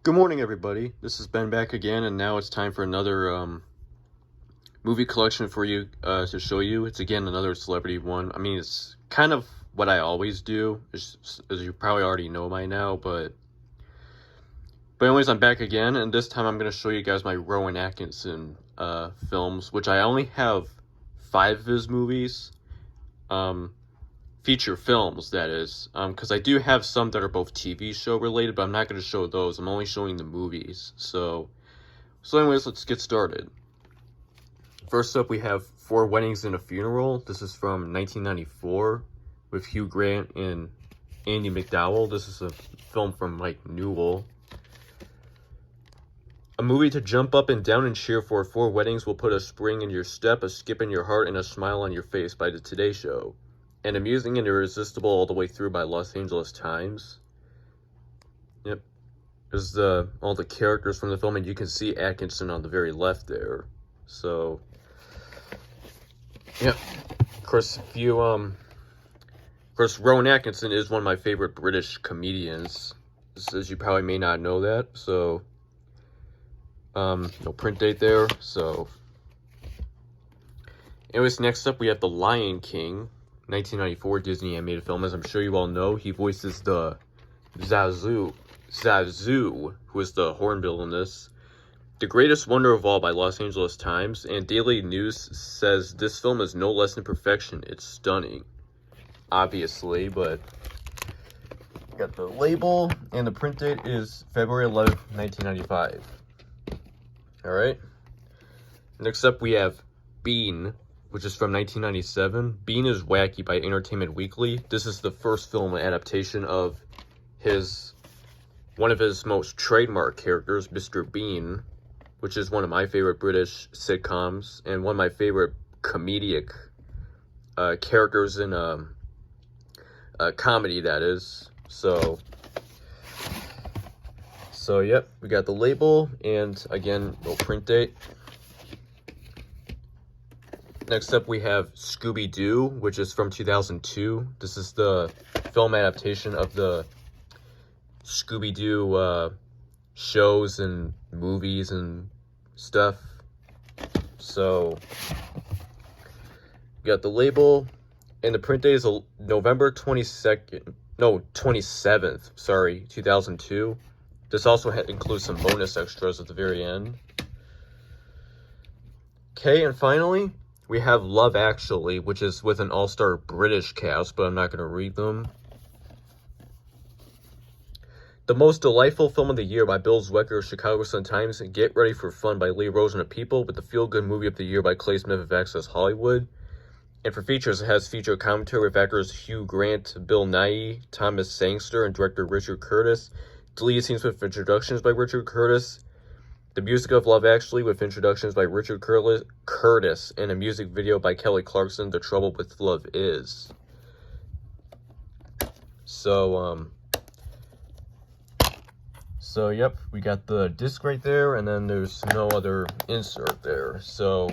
Good morning, everybody. This is Ben back again, and now it's time for another movie collection for you to show you. It's again another celebrity one. I mean, it's kind of what I always do, as you probably already know by now. But anyways, I'm back again, and this time I'm going to show you guys my Rowan Atkinson films, which I only have 5 of his movies. Feature films, that is, because I do have some that are both TV show related, but I'm not going to show those. I'm only showing the movies. So anyways, let's get started. First up, we have Four Weddings and a Funeral. This is from 1994 with Hugh Grant and Andie MacDowell. This is a film from Mike Newell. A movie to jump up and down and cheer for. Four Weddings will put a spring in your step, a skip in your heart, and a smile on your face by the Today Show. And Amusing and Irresistible all the way through by Los Angeles Times. Yep. There's all the characters from the film, and you can see Atkinson on the very left there. So, yep. Of course, Rowan Atkinson is one of my favorite British comedians. As you probably may not know that. So, no print date there. So, anyways, next up we have The Lion King. 1994 Disney animated film. As I'm sure you all know, he voices the Zazu, who is the hornbill in this. The Greatest Wonder of All by Los Angeles Times, and Daily News says this film is no less than perfection. It's stunning, obviously, but got the label, and the print date is February 11th, 1995. All right. Next up, we have Bean, which is from 1997. Bean is Wacky by Entertainment Weekly. This is the first film adaptation of one of his most trademark characters, Mr. Bean, which is one of my favorite British sitcoms, and one of my favorite comedic characters in a comedy, that is. So yep, we got the label, and again, no print date. Next up, we have Scooby-Doo, which is from 2002. This is the film adaptation of the Scooby-Doo shows and movies and stuff. So, we got the label, and the print date is November 27th, 2002. This also includes some bonus extras at the very end. Okay, and finally, we have Love Actually, which is with an all-star British cast, but I'm not going to read them. The Most Delightful Film of the Year by Bill Zwecker, Chicago Sun-Times, and Get Ready for Fun by Lee Rosen of People, with the Feel Good Movie of the Year by Clay Smith of Access Hollywood. And for features, it has feature commentary with actors Hugh Grant, Bill Nighy, Thomas Sangster, and director Richard Curtis. Deleted scenes with introductions by Richard Curtis. The music of Love Actually with introductions by Richard Curtis, and a music video by Kelly Clarkson, The Trouble with Love Is. So yep, we got the disc right there, and then there's no other insert there. So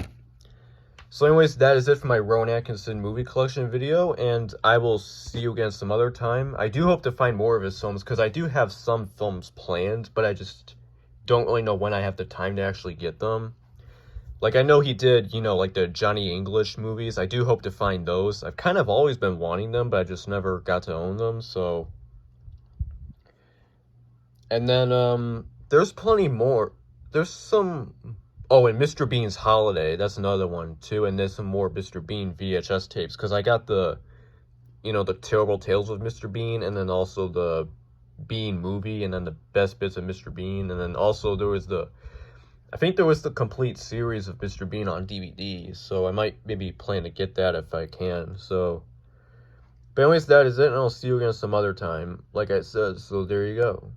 anyways, that is it for my Rowan Atkinson movie collection video, and I will see you again some other time. I do hope to find more of his films, because I do have some films planned, but I just don't really know when I have the time to actually get them. Like, I know he did, like the Johnny English movies. I do hope to find those. I've kind of always been wanting them, but I just never got to own them, so. And then, there's plenty more. There's some, and Mr. Bean's Holiday, that's another one, too, and there's some more Mr. Bean VHS tapes, because I got the, the Terrible Tales of Mr. Bean, and then also the Bean movie, and then the best bits of Mr. Bean, and then also I think there was the complete series of Mr. Bean on DVD, so I might maybe plan to get that if I can. So, but anyways, that is it, and I'll see you again some other time, like I said, so there you go.